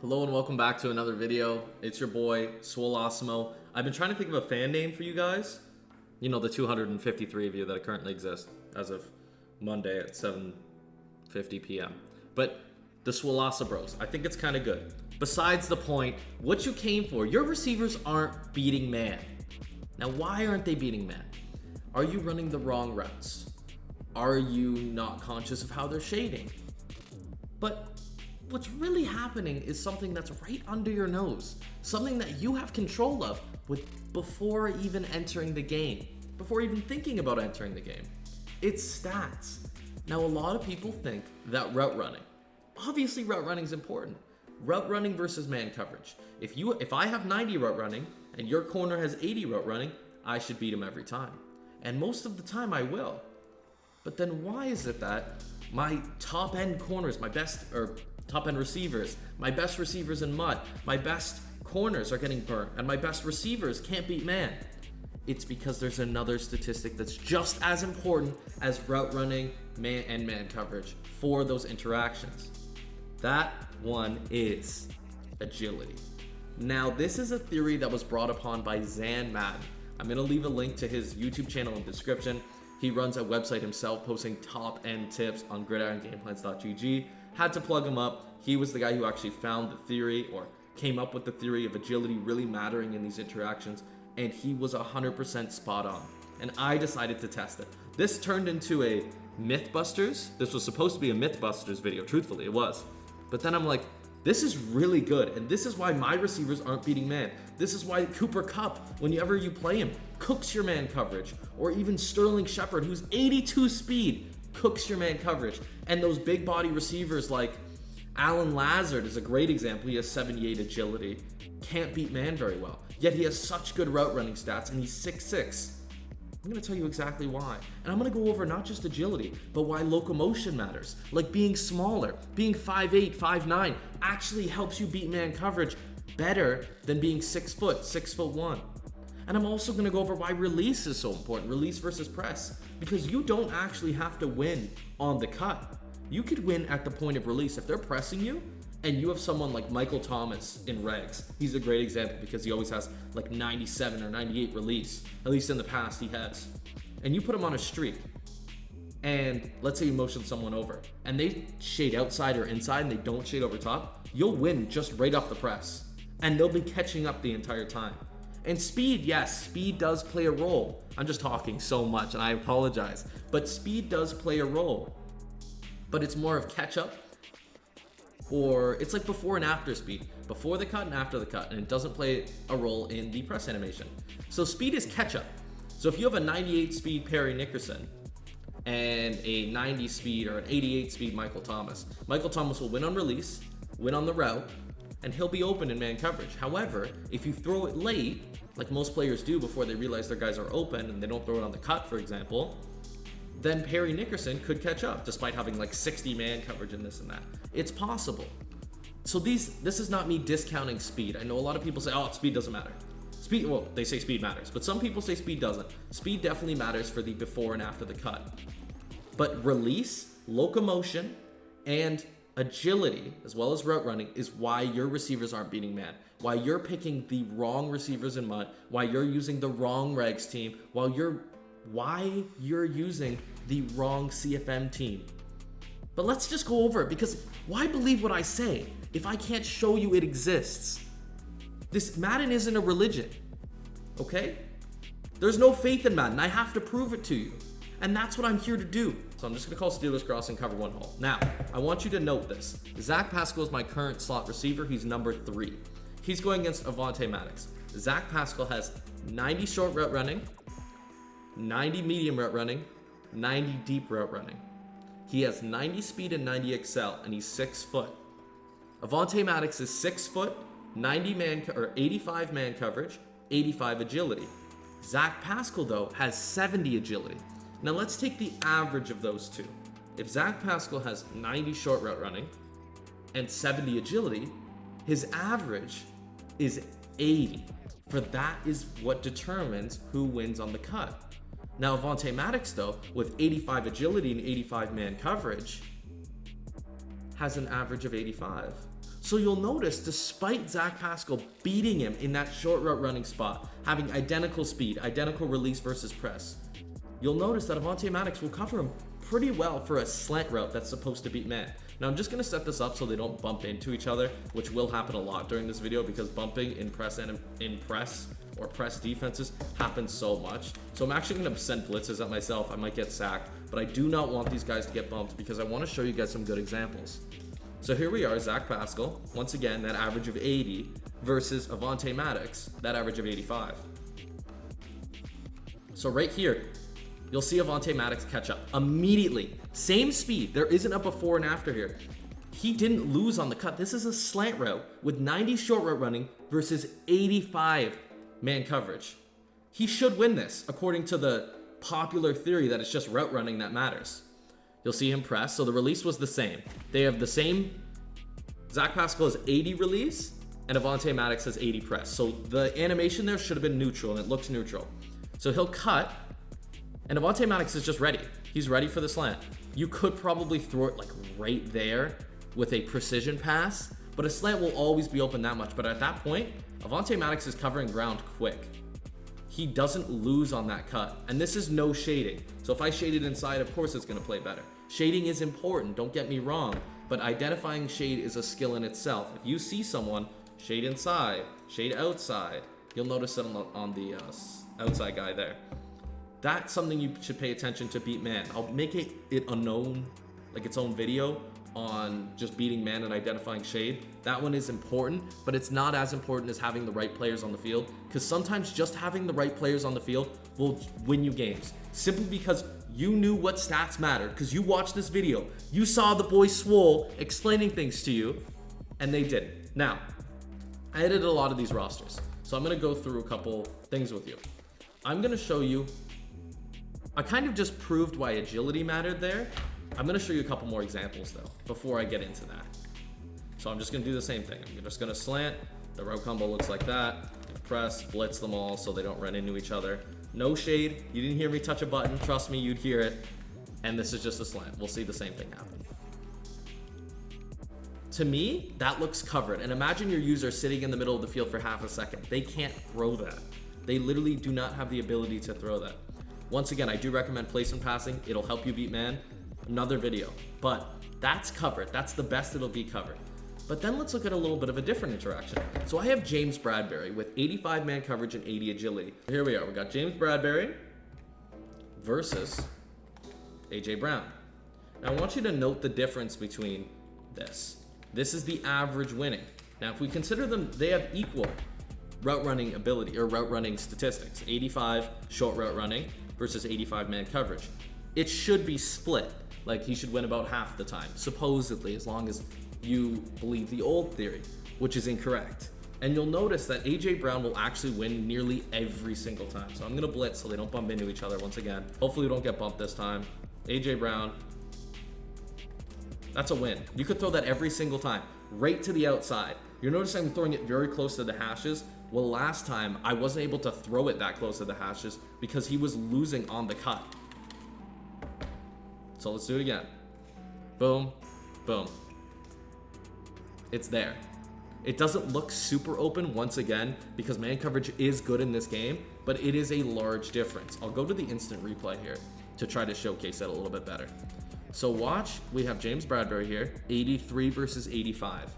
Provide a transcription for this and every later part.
Hello and welcome back to another video. It's your boy, Swolosimo. I've been trying to think of a fan name for you guys. You know, the 253 of you that currently exist as of Monday at 7:50 p.m. But the Swolasa Bros, I think it's kind of good. Besides the point, what you came for, your receivers aren't beating man. Now, why aren't they beating man? Are you running the wrong routes? Are you not conscious of how they're shading? But what's really happening is something that's right under your nose, something that you have control of before even entering the game, before even thinking about entering the game. It's stats. Now, a lot of people think that route running, obviously route running is important. Route running versus man coverage. If I have 90 route running and your corner has 80 route running, I should beat him every time. And most of the time I will. But then why is it that my top end corners, top end receivers, my best receivers in mud, my best corners are getting burnt, and my best receivers can't beat man? It's because there's another statistic that's just as important as route running, man coverage for those interactions. That one is agility. Now, this is a theory that was brought upon by Madden. I'm going to leave a link to his YouTube channel in the description. He runs a website himself posting top-end tips on gridirongameplans.gg. Had to plug him up. He was the guy who actually found the theory or came up with the theory of agility really mattering in these interactions, and he was 100% spot on. And I decided to test it. This turned into a Mythbusters. This was supposed to be a Mythbusters video, truthfully, it was. But then I'm like, this is really good, and this is why my receivers aren't beating man. This is why Cooper Kupp, whenever you play him, cooks your man coverage. Or even Sterling Shepard, who's 82 speed, cooks your man coverage. And those big body receivers like Alan Lazard is a great example. He has 78 agility, can't beat man very well. Yet he has such good route running stats, and he's 6'6". I'm going to tell you exactly why. And I'm going to go over not just agility, but why locomotion matters. Like being smaller, being 5'8", 5'9", actually helps you beat man coverage better than being 6 foot, 6'1". And I'm also going to go over why release is so important, release versus press. Because you don't actually have to win on the cut. You could win at the point of release. If they're pressing you, and you have someone like Michael Thomas in regs. He's a great example because he always has like 97 or 98 release. At least in the past he has. And you put him on a streak. And let's say you motion someone over. And they shade outside or inside and they don't shade over top. You'll win just right off the press. And they'll be catching up the entire time. And speed, yes, speed does play a role. I'm just talking so much and I apologize. But speed does play a role. But it's more of catch up. Or it's like before and after speed, before the cut and after the cut, and it doesn't play a role in the press animation. So speed is catch up. So if you have a 98 speed Perry Nickerson and a 90 speed or an 88 speed Michael Thomas will win on release, win on the route, and he'll be open in man coverage. However, if you throw it late, like most players do before they realize their guys are open and they don't throw it on the cut, for example, then Perry Nickerson could catch up despite having like 60 man coverage and this and that. It's possible. So this is not me discounting speed. I know a lot of people say, oh, speed doesn't matter. Well, they say speed matters, but some people say speed doesn't. Speed definitely matters for the before and after the cut. But release, locomotion, and agility, as well as route running, is why your receivers aren't beating man. Why you're picking the wrong receivers in mud. Why you're using the wrong regs team. Why you're using the wrong CFM team. But let's just go over it, because why believe what I say if I can't show you it exists? This Madden isn't a religion, okay? There's no faith in Madden. I have to prove it to you. And that's what I'm here to do. So I'm just gonna call Steelers cross and cover one hole. Now, I want you to note this. Zach Pascal is my current slot receiver. He's number 3. He's going against Avonte Maddox. Zach Pascal has 90 short route running, 90 medium route running, 90 deep route running. He has 90 speed and 90 excel, and he's 6 foot. Avonte Maddox is 6 foot, 85 man coverage, 85 agility. Zach Pascal, though, has 70 agility. Now let's take the average of those two. If Zach Pascal has 90 short route running and 70 agility, his average is 80. For that is what determines who wins on the cut. Now, Avonte Maddox, though, with 85 agility and 85 man coverage, has an average of 85. So you'll notice, despite Zach Pascal beating him in that short route running spot, having identical speed, identical release versus press, you'll notice that Avonte Maddox will cover him pretty well for a slant route that's supposed to beat man. Now I'm just gonna set this up so they don't bump into each other, which will happen a lot during this video because bumping in press or press defenses happens so much. So I'm actually gonna send blitzes at myself. I might get sacked, but I do not want these guys to get bumped because I wanna show you guys some good examples. So here we are, Zach Pascal, once again, that average of 80 versus Avonte Maddox, that average of 85. So right here, you'll see Avonte Maddox catch up immediately. Same speed. There isn't a before and after here. He didn't lose on the cut. This is a slant route with 90 short route running versus 85 man coverage. He should win this according to the popular theory that it's just route running that matters. You'll see him press. So the release was the same. They have the same. Zach Pascal has 80 release and Avonte Maddox has 80 press. So the animation there should have been neutral and it looks neutral. So he'll cut. And Avonte Maddox is just ready. He's ready for the slant. You could probably throw it like right there with a precision pass, but a slant will always be open that much. But at that point, Avonte Maddox is covering ground quick. He doesn't lose on that cut. And this is no shading. So if I shade it inside, of course it's gonna play better. Shading is important, don't get me wrong, but identifying shade is a skill in itself. If you see someone shade inside, shade outside, you'll notice it on the outside guy there. That's something you should pay attention to beat man. I'll make it unknown, like its own video on just beating man and identifying shade. That one is important, but it's not as important as having the right players on the field, because sometimes just having the right players on the field will win you games. Simply because you knew what stats mattered, because you watched this video. You saw the boy Swole explaining things to you, and they didn't. Now, I edited a lot of these rosters, so I'm gonna go through a couple things with you. I'm gonna show you, I kind of just proved why agility mattered there. I'm gonna show you a couple more examples though, before I get into that. So I'm just gonna do the same thing. I'm just gonna slant, the route combo looks like that, press, blitz them all so they don't run into each other. No shade, you didn't hear me touch a button, trust me, you'd hear it. And this is just a slant, we'll see the same thing happen. To me, that looks covered. And imagine your user sitting in the middle of the field for half a second. They can't throw that. They literally do not have the ability to throw that. Once again, I do recommend placement passing. It'll help you beat man. Another video. But that's covered. That's the best it'll be covered. But then let's look at a little bit of a different interaction. So I have James Bradbury with 85 man coverage and 80 agility. Here we are. We got James Bradbury versus AJ Brown. Now I want you to note the difference between this. This is the average winning. Now if we consider them, they have equal route running ability or route running statistics. 85 short route running versus 85 man coverage. It should be split. Like he should win about half the time, supposedly, as long as you believe the old theory, which is incorrect. And you'll notice that AJ Brown will actually win nearly every single time. So I'm gonna blitz so they don't bump into each other once again. Hopefully we don't get bumped this time. AJ Brown, that's a win. You could throw that every single time, right to the outside. You're noticing I'm throwing it very close to the hashes. Well, last time I wasn't able to throw it that close to the hashes because he was losing on the cut. So let's do it again. Boom, boom. It's there. It doesn't look super open once again because man coverage is good in this game, but it is a large difference. I'll go to the instant replay here to try to showcase that a little bit better. So watch, we have James Bradbury here, 83 versus 85.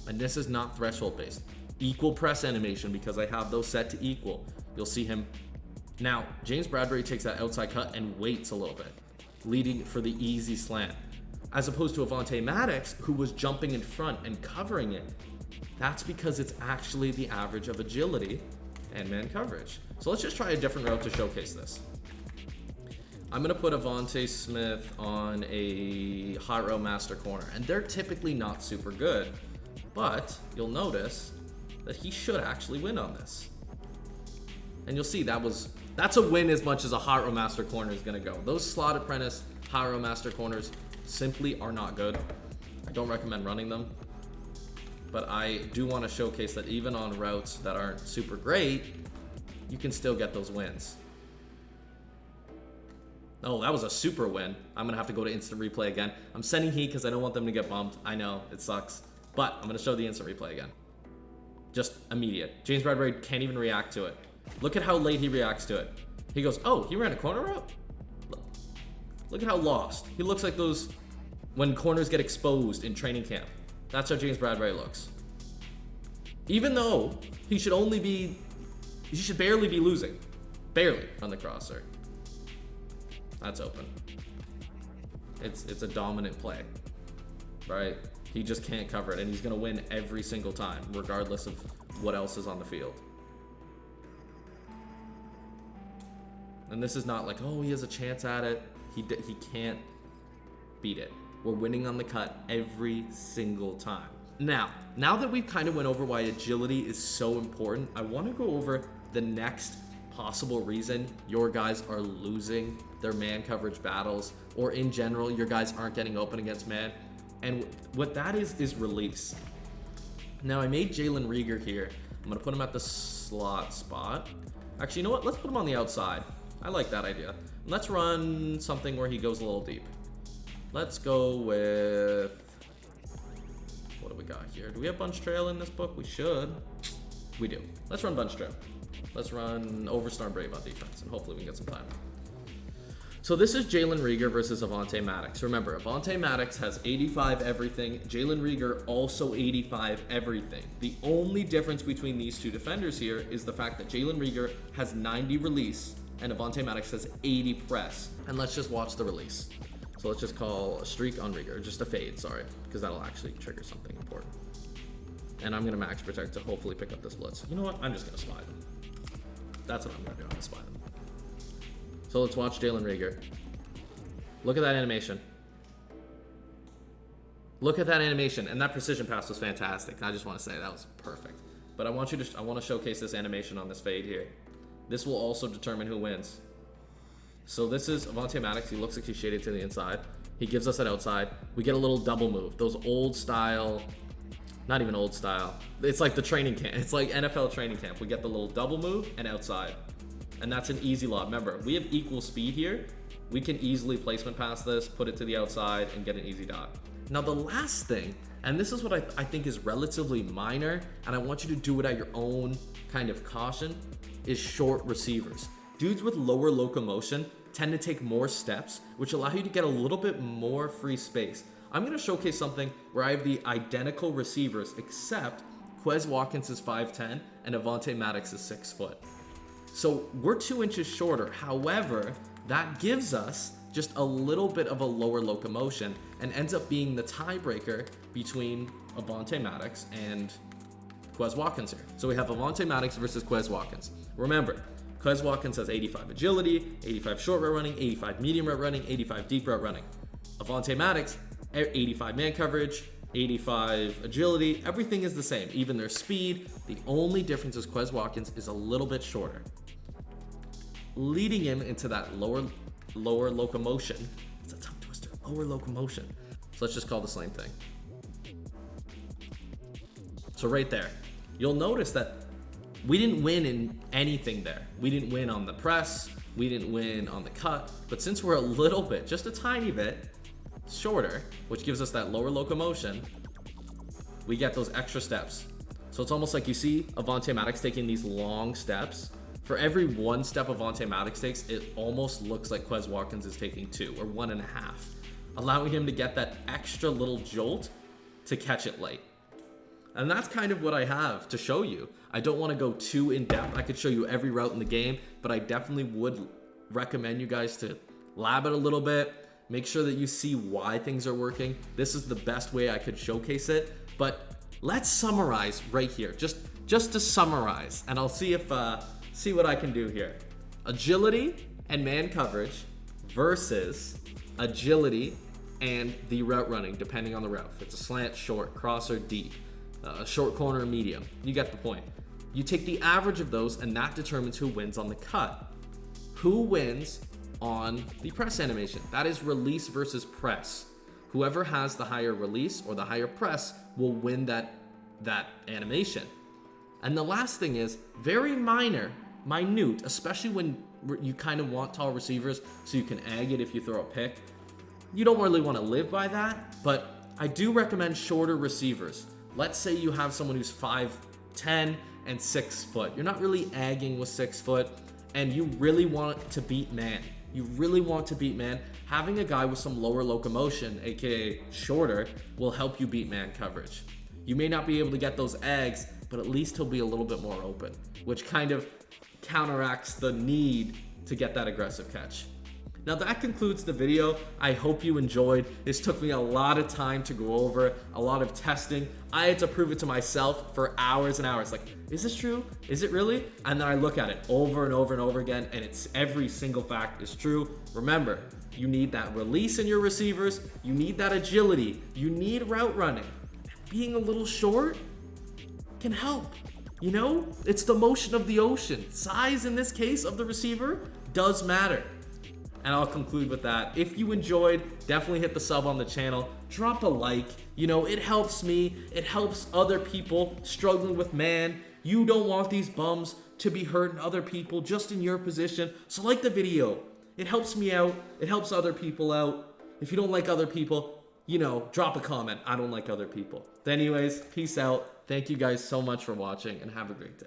And this is not threshold based. Equal press animation because I have those set to equal. You'll see him. Now, James Bradbury takes that outside cut and waits a little bit, leading for the easy slant. As opposed to Avonte Maddox, who was jumping in front and covering it. That's because it's actually the average of agility and man coverage. So let's just try a different route to showcase this. I'm gonna put Avonte Smith on a hot route master corner, and they're typically not super good, but you'll notice that he should actually win on this. And you'll see that's a win as much as a hot row master corner is gonna go. Those slot apprentice hot row master corners simply are not good. I don't recommend running them, but I do want to showcase that even on routes that aren't super great, you can still get those wins. Oh, that was a super win. I'm gonna have to go to instant replay again. I'm sending heat because I don't want them to get bumped. I know, it sucks. But I'm going to show the instant replay again. Just immediate. James Bradbury can't even react to it. Look at how late he reacts to it. He goes, oh, he ran a corner route? Look at how lost. He looks like those when corners get exposed in training camp. That's how James Bradbury looks. Even though he should barely be losing. Barely on the crosser. That's open. It's a dominant play, right? He just can't cover it, and he's gonna win every single time, regardless of what else is on the field. And this is not like, oh, he has a chance at it. He can't beat it. We're winning on the cut every single time. Now that we've kind of went over why agility is so important, I want to go over the next possible reason your guys are losing their man coverage battles, or in general, your guys aren't getting open against man. And what that is release. Now, I made Jalen Reagor here. I'm going to put him at the slot spot. Actually, you know what? Let's put him on the outside. I like that idea. Let's run something where he goes a little deep. Let's go with... what do we got here? Do we have bunch trail in this book? We should. We do. Let's run bunch trail. Let's run Overstorm Brave on defense, and hopefully we can get some time. So this is Jalen Reagor versus Avonte Maddox. Remember, Avonte Maddox has 85 everything. Jalen Reagor also 85 everything. The only difference between these two defenders here is the fact that Jalen Reagor has 90 release and Avonte Maddox has 80 press. And let's just watch the release. So let's just call a streak on Reagor, just a fade, sorry, because that'll actually trigger something important. And I'm gonna max protect to hopefully pick up this blitz. You know what? I'm just gonna spy them. That's what I'm gonna do. I'm gonna spy them. So let's watch Jalen Reagor. Look at that animation. Look at that animation, and that precision pass was fantastic. I just want to say that was perfect. But I want to showcase this animation on this fade here. This will also determine who wins. So this is Avonte Maddox. He looks like he's shaded to the inside. He gives us an outside. We get a little double move. Those old style, not even old style. It's like the training camp. It's like NFL training camp. We get the little double move and outside. And that's an easy lob. Remember, we have equal speed here. We can easily placement pass this, put it to the outside, and get an easy dot. Now the last thing, and this is what I think is relatively minor, and I want you to do it at your own kind of caution, is short receivers. Dudes with lower locomotion tend to take more steps, which allow you to get a little bit more free space. I'm gonna showcase something where I have the identical receivers, except Quez Watkins is 5'10", and Avonte Maddox is 6 foot. So we're 2 inches shorter. However, that gives us just a little bit of a lower locomotion and ends up being the tiebreaker between Avonte Maddox and Quez Watkins here. So we have Avonte Maddox versus Quez Watkins. Remember, Quez Watkins has 85 agility, 85 short route running, 85 medium route running, 85 deep route running. Avonte Maddox, 85 man coverage, 85 agility, everything is the same, even their speed. The only difference is Quez Watkins is a little bit shorter, leading him into that lower locomotion. It's a tongue twister, lower locomotion. So let's just call this same thing. So right there, you'll notice that we didn't win in anything there. We didn't win on the press, we didn't win on the cut, but since we're a little bit, just a tiny bit, shorter, which gives us that lower locomotion, we get those extra steps. So it's almost like you see Avonte Maddox taking these long steps. For every one step Avonte Maddox takes, it almost looks like Quez Watkins is taking 2 or 1.5, allowing him to get that extra little jolt to catch it late. And that's kind of what I have to show you. I don't want to go too in depth. I could show you every route in the game, but I definitely would recommend you guys to lab it a little bit. Make sure that you see why things are working. This is the best way I could showcase it. But let's summarize right here, just to summarize, and I'll see if see what I can do here. Agility and man coverage versus agility and the route running, depending on the route. If it's a slant, short, crosser, deep, short corner, medium. You get the point. You take the average of those, and that determines who wins on the cut. Who wins on the press animation? That is release versus press. Whoever has the higher release or the higher press will win that animation. And the last thing is very minute, especially when you kind of want tall receivers so you can egg it if you throw a pick. You don't really want to live by that, but I do recommend shorter receivers. Let's say you have someone who's 5'10" and 6 foot. You're not really agging with 6 foot, and you really want to beat man. You really want to beat man. Having a guy with some lower locomotion, aka shorter, will help you beat man coverage. You may not be able to get those eggs, but at least he'll be a little bit more open, which kind of counteracts the need to get that aggressive catch. Now that concludes the video. I hope you enjoyed. This took me a lot of time to go over, a lot of testing. I had to prove it to myself for hours and hours. Like, is this true? Is it really? And then I look at it over and over and over again, and it's every single fact is true. Remember, you need that release in your receivers. You need that agility. You need route running. Being a little short can help. You know, it's the motion of the ocean. Size in this case of the receiver does matter. And I'll conclude with that. If you enjoyed, definitely hit the sub on the channel. Drop a like. You know, it helps me. It helps other people struggling with man. You don't want these bums to be hurting other people just in your position. So like the video. It helps me out. It helps other people out. If you don't like other people, you know, drop a comment. I don't like other people. But anyways, peace out. Thank you guys so much for watching and have a great day.